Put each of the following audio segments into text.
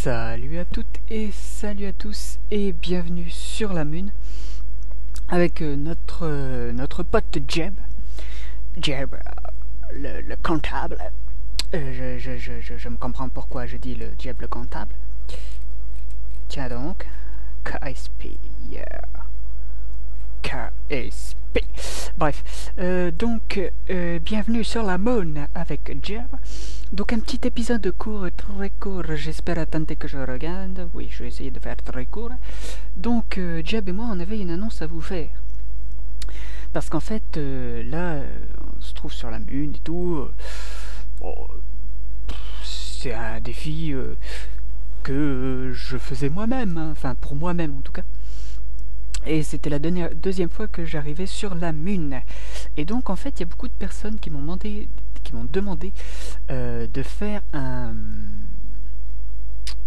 Salut à toutes et salut à tous et bienvenue sur la Moon avec notre pote Jeb, le comptable. Je me comprends pourquoi je dis le Jeb le comptable. Tiens donc, KSP, yeah. KSP. Bref, bienvenue sur la Moon avec Jeb. Donc un petit épisode court, très court, j'espère attendre que je regarde. Oui, je vais essayer de faire très court. Donc Jeb et moi, on avait une annonce à vous faire. Parce qu'en fait, là, on se trouve sur la Moon et tout. Bon, c'est un défi que je faisais moi-même, hein. Enfin pour moi-même en tout cas. Et c'était la deuxième fois que j'arrivais sur la Moon. Et donc en fait, il y a beaucoup de personnes qui m'ont demandé de faire un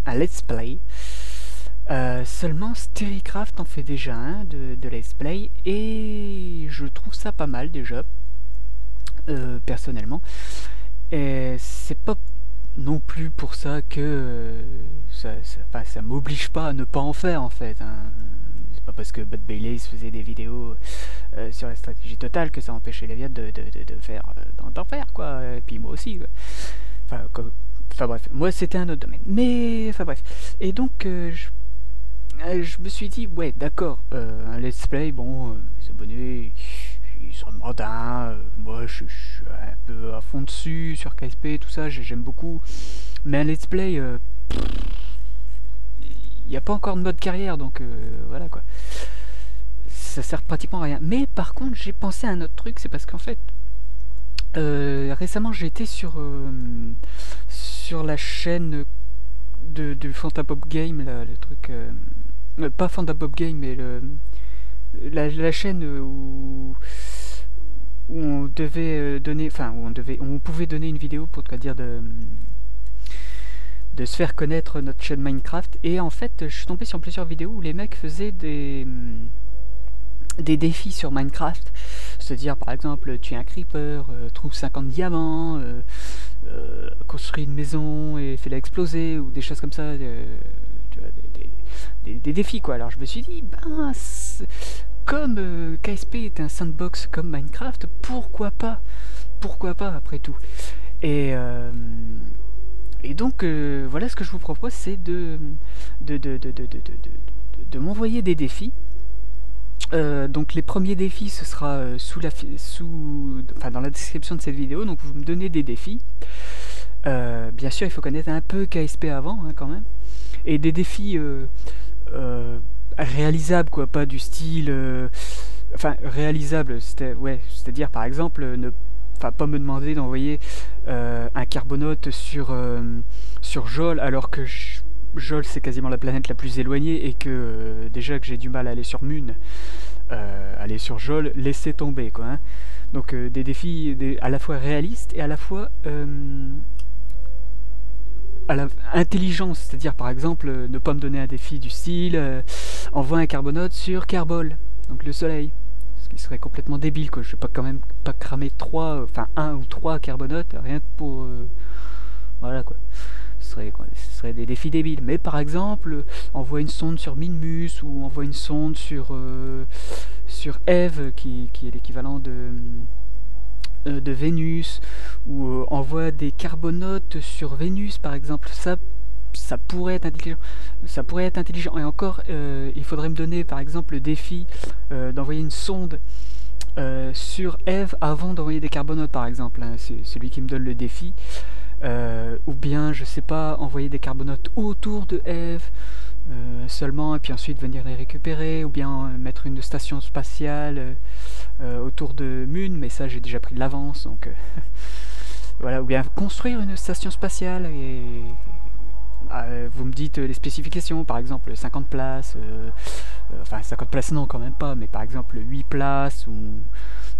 let's play. Seulement Storycraft en fait déjà un de let's play et je trouve ça pas mal déjà personnellement. Et c'est pas non plus pour ça que ça m'oblige pas à ne pas en faire en fait, hein. C'est pas parce que Bud Bailey faisait des vidéos sur la stratégie totale que ça empêchait les viades d'en faire quoi, et puis moi aussi quoi. Enfin bref, moi c'était un autre domaine, mais enfin bref. Et donc je me suis dit ouais d'accord, un let's play, bon, les abonnés ils sont mandats, moi je suis un peu à fond dessus sur KSP, tout ça, j'aime beaucoup, mais un let's play, il n'y a pas encore de mode carrière, donc voilà quoi, ça sert pratiquement à rien. Mais par contre j'ai pensé à un autre truc, c'est parce qu'en fait récemment j'ai été sur la chaîne de Fantabop Game, là, le truc pas Fantabop Game mais la chaîne où on devait donner, enfin où on pouvait donner une vidéo pour te dire de se faire connaître notre chaîne Minecraft. Et en fait je suis tombé sur plusieurs vidéos où les mecs faisaient des défis sur Minecraft, c'est-à-dire par exemple tuer un creeper, trouve 50 diamants, construis une maison et fais-la exploser, ou des choses comme ça, tu vois, des défis quoi. Alors je me suis dit, ben comme KSP est un sandbox comme Minecraft, pourquoi pas après tout. Et donc voilà, ce que je vous propose, c'est de m'envoyer des défis. Donc les premiers défis, ce sera dans la description de cette vidéo. Donc vous me donnez des défis. Bien sûr, il faut connaître un peu KSP avant, hein, quand même. Et des défis réalisables, quoi, pas du style... Enfin, réalisable, c'est-à-dire par exemple, pas me demander d'envoyer un carbonote sur Jol, alors que Jol c'est quasiment la planète la plus éloignée et que déjà que j'ai du mal à aller sur Moon, aller sur Jol, laisser tomber quoi, hein. Donc des défis à la fois réalistes et à la fois intelligents, c'est-à-dire par exemple ne pas me donner un défi du style envoie un carbonote sur Kerbol, donc le soleil, ce qui serait complètement débile quoi. Je vais quand même pas cramer un ou trois carbonotes rien que pour voilà quoi. Ce serait des défis débiles. Mais par exemple, envoie une sonde sur Minmus, ou envoie une sonde sur Eve, qui est l'équivalent de Vénus, ou envoie des carbonotes sur Vénus par exemple. Ça pourrait être intelligent. Ça pourrait être intelligent. Et encore, il faudrait me donner par exemple le défi d'envoyer une sonde sur Eve avant d'envoyer des carbonotes par exemple, hein. C'est celui qui me donne le défi. Ou bien, je sais pas, envoyer des carbonotes autour de Eve seulement, et puis ensuite venir les récupérer, ou bien mettre une station spatiale autour de Moon, mais ça j'ai déjà pris de l'avance, donc voilà. Ou bien construire une station spatiale, et vous me dites les spécifications, par exemple 50 places, enfin 50 places non quand même pas, mais par exemple 8 places, ou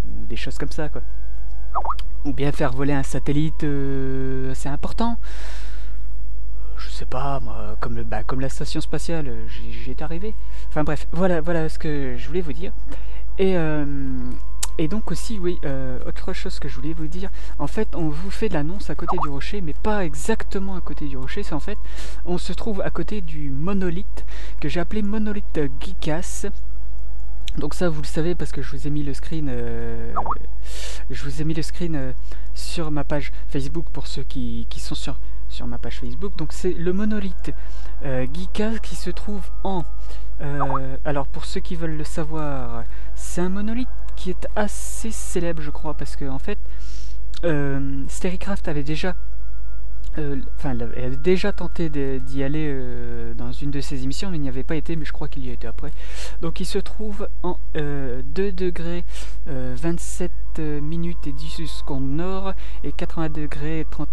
des choses comme ça quoi. Ou bien faire voler un satellite assez important. Je sais pas moi, comme la station spatiale, j'y étais arrivé. Enfin bref, voilà ce que je voulais vous dire. Et Et donc aussi, oui, autre chose que je voulais vous dire, en fait, on vous fait de l'annonce à côté du rocher, mais pas exactement à côté du rocher, c'est en fait, on se trouve à côté du monolithe, que j'ai appelé monolithe Geekas. Donc ça, vous le savez, parce que je vous ai mis le screen, sur ma page Facebook, pour ceux qui sont sur ma page Facebook. Donc c'est le monolithe Geekas qui se trouve en... alors pour ceux qui veulent le savoir, c'est un monolithe qui est assez célèbre, je crois, parce que en fait, Sterycraft avait déjà, elle avait déjà tenté d'y aller dans une de ses émissions, mais il n'y avait pas été, mais je crois qu'il y a été après. Donc il se trouve en 2 degrés 27 minutes et 18 secondes nord et 80 degrés 31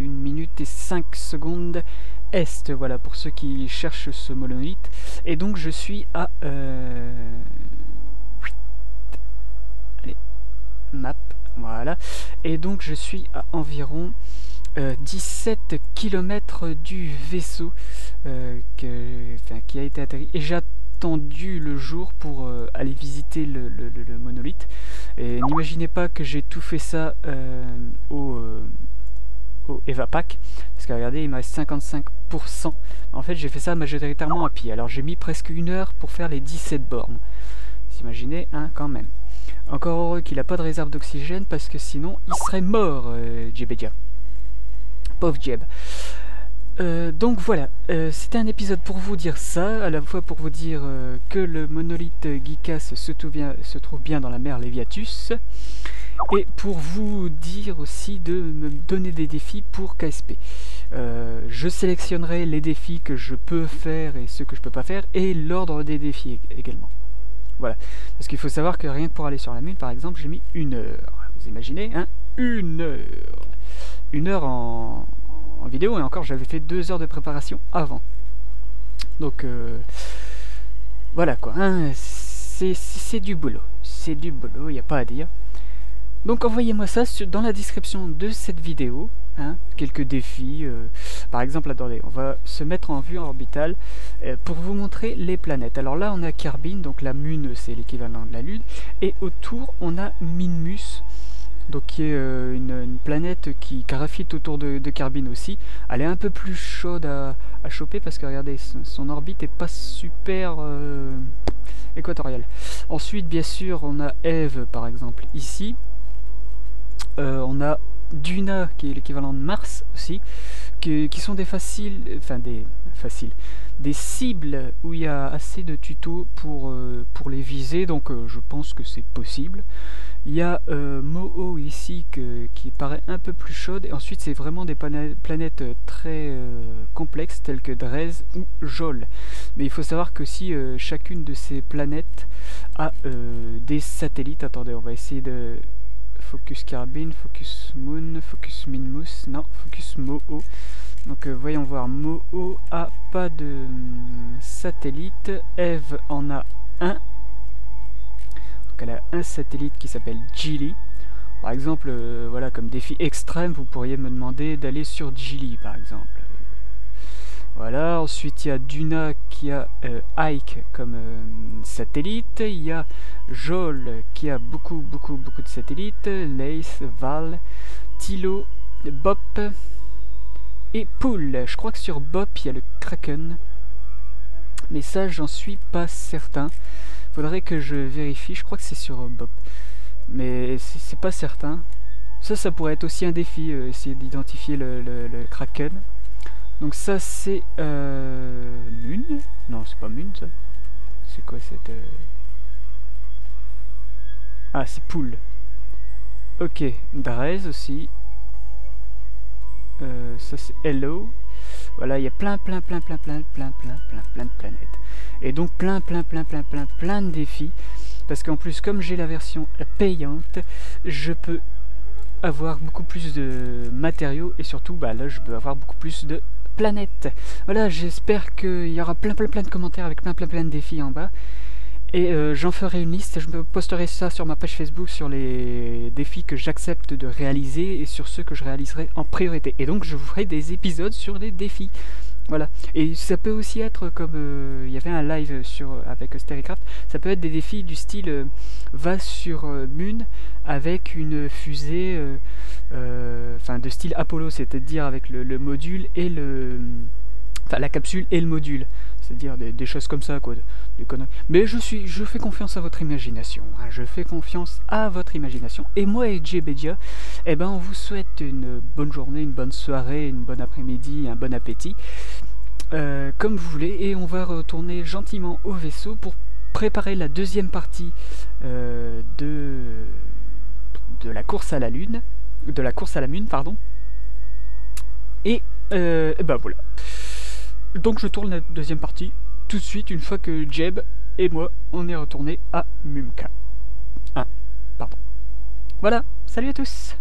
minutes et 5 secondes est, voilà, pour ceux qui cherchent ce monolithe. Et donc je suis à allez, map, voilà, et donc je suis à environ 17 km du vaisseau qui a été atterri, et j'ai attendu le jour pour aller visiter le monolithe. Et n'imaginez pas que j'ai tout fait ça au EvaPack, parce que regardez, il me reste 55%. En fait, j'ai fait ça majoritairement à pied. Alors j'ai mis presque 1 heure pour faire les 17 bornes. Vous imaginez, hein, quand même. Encore heureux qu'il n'a pas de réserve d'oxygène, parce que sinon il serait mort, Jebedia. Pauvre Jeb. Donc voilà, c'était un épisode pour vous dire ça, à la fois pour vous dire que le monolithe Geekas se trouve bien dans la mer Léviatus, et pour vous dire aussi de me donner des défis pour KSP. Je sélectionnerai les défis que je peux faire et ceux que je peux pas faire, et l'ordre des défis également. Voilà, parce qu'il faut savoir que rien que pour aller sur la Lune, par exemple, j'ai mis 1 heure. Vous imaginez, hein, 1 heure. 1 heure en vidéo, et encore j'avais fait 2 heures de préparation avant. Donc voilà quoi, hein, c'est du boulot. C'est du boulot, il n'y a pas à dire. Donc envoyez-moi ça dans la description de cette vidéo, hein, quelques défis. Par exemple, attendez, on va se mettre en vue orbitale pour vous montrer les planètes. Alors là on a Kerbin, donc la Lune c'est l'équivalent de la Lune, et autour on a Minmus, donc qui est une planète qui graphite autour de Kerbin aussi. Elle est un peu plus chaude à choper, parce que regardez, son orbite est pas super équatoriale. Ensuite, bien sûr, on a Eve par exemple ici. On a Duna qui est l'équivalent de Mars aussi, qui sont des des cibles où il y a assez de tutos pour les viser, donc je pense que c'est possible. Il y a Moho ici qui paraît un peu plus chaude, et ensuite c'est vraiment des planètes très complexes telles que Drez ou Jol. Mais il faut savoir que si chacune de ces planètes a des satellites. Attendez, on va essayer de focus Kerbin, focus Moon, focus Minmus, non, focus Moho. Donc voyons voir, Moho a pas de satellite, Eve en a un. Donc elle a un satellite qui s'appelle Gili. Par exemple, voilà, comme défi extrême, vous pourriez me demander d'aller sur Gili par exemple. Voilà, ensuite il y a Duna qui a Ike comme satellite, il y a Jol qui a beaucoup de satellites, Lace, Val, Tilo, Bop et Pool. Je crois que sur Bop il y a le Kraken, mais ça j'en suis pas certain. Faudrait que je vérifie, je crois que c'est sur Bop, mais c'est pas certain. Ça pourrait être aussi un défi, essayer d'identifier le Kraken. Donc ça c'est Moon. Non, c'est pas Moon ça. C'est quoi cette... Ah, c'est Pool. Ok, Drez aussi. Ça c'est Hello. Voilà, il y a plein de planètes. Et donc plein de défis. Parce qu'en plus, comme j'ai la version payante, je peux avoir beaucoup plus de matériaux, et surtout, bah là, je peux avoir beaucoup plus de planètes. Voilà, j'espère qu'il y aura plein de commentaires avec plein de défis en bas. Et j'en ferai une liste, je posterai ça sur ma page Facebook sur les défis que j'accepte de réaliser et sur ceux que je réaliserai en priorité. Et donc je vous ferai des épisodes sur les défis. Voilà. Et ça peut aussi être comme il y avait un live avec Stereecraft, ça peut être des défis du style va sur Moon avec une fusée de style Apollo, c'est-à-dire avec le module et la capsule et le module. C'est-à-dire des choses comme ça, quoi, des conneries. Mais je fais confiance à votre imagination, hein, je fais confiance à votre imagination. Et moi et JBedia, eh ben, on vous souhaite une bonne journée, une bonne soirée, une bonne après-midi, un bon appétit, comme vous voulez. Et on va retourner gentiment au vaisseau pour préparer la deuxième partie de la course à la Lune, de la course à la Lune, pardon. Et ben voilà. Donc je tourne la deuxième partie tout de suite une fois que Jeb et moi on est retourné à Mumka. Ah, pardon. Voilà, salut à tous.